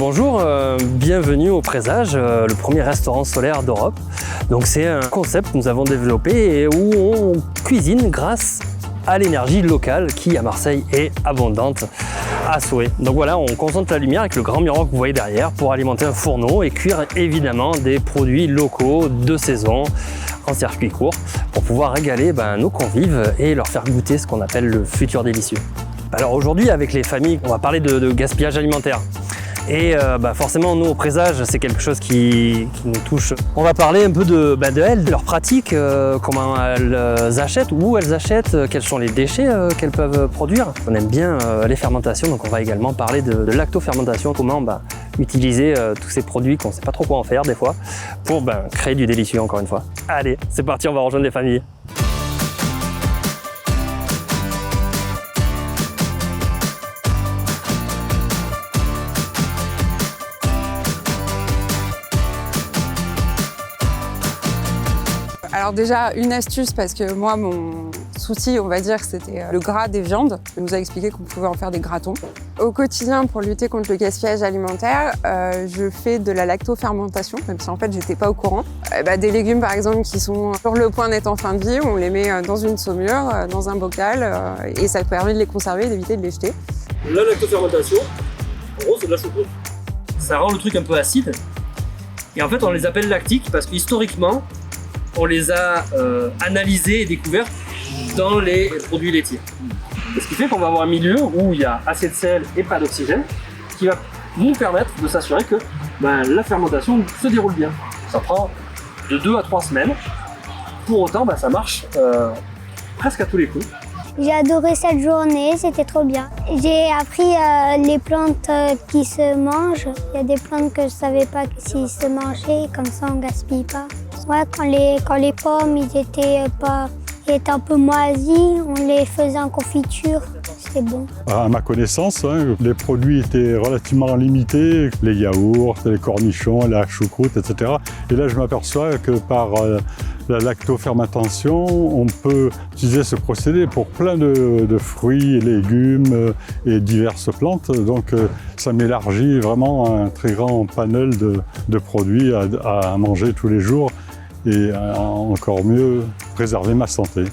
Bonjour, bienvenue au Présage, le premier restaurant solaire d'Europe. Donc c'est un concept que nous avons développé et où on cuisine grâce à l'énergie locale qui à Marseille est abondante à souhait. Donc voilà, on concentre la lumière avec le grand miroir que vous voyez derrière pour alimenter un fourneau et cuire évidemment des produits locaux de saison en circuit court pour pouvoir régaler nos convives et leur faire goûter ce qu'on appelle le futur délicieux. Alors aujourd'hui avec les familles, on va parler de gaspillage alimentaire. Et forcément, nous, au Présage, c'est quelque chose qui nous touche. On va parler un peu de elles, de leurs pratiques, comment elles achètent, où elles achètent, quels sont les déchets qu'elles peuvent produire. On aime bien les fermentations, donc on va également parler de lactofermentation, comment utiliser tous ces produits qu'on ne sait pas trop quoi en faire des fois, pour créer du délicieux encore une fois. Allez, c'est parti, on va rejoindre les familles. Alors déjà, une astuce, parce que moi, mon souci, on va dire, c'était le gras des viandes. On nous a expliqué qu'on pouvait en faire des gratons. Au quotidien, pour lutter contre le gaspillage alimentaire, je fais de la lactofermentation, même si en fait, j'étais pas au courant. Des légumes, par exemple, qui sont sur le point d'être en fin de vie, on les met dans une saumure, dans un bocal, et ça permet de les conserver et d'éviter de les jeter. La lactofermentation, en gros, c'est de la choucroute. Ça rend le truc un peu acide. Et en fait, on les appelle lactiques parce qu'historiquement, on les a analysés et découverts dans les produits laitiers. Ce qui fait qu'on va avoir un milieu où il y a assez de sel et pas d'oxygène, qui va nous permettre de s'assurer que la fermentation se déroule bien. Ça prend de 2 à 3 semaines. Pour autant, ça marche presque à tous les coups. J'ai adoré cette journée, c'était trop bien. J'ai appris les plantes qui se mangent. Il y a des plantes que je ne savais pas s'ils se mangeaient, comme ça on ne gaspille pas. Ouais, quand les pommes ils étaient un peu moisis, on les faisait en confiture, c'était bon. À ma connaissance, les produits étaient relativement limités, les yaourts, les cornichons, la choucroute, etc. Et là, je m'aperçois que par la lactofermentation, on peut utiliser ce procédé pour plein de fruits, légumes et diverses plantes. Donc ça m'élargit vraiment un très grand panel de produits à manger tous les jours et encore mieux préserver ma santé.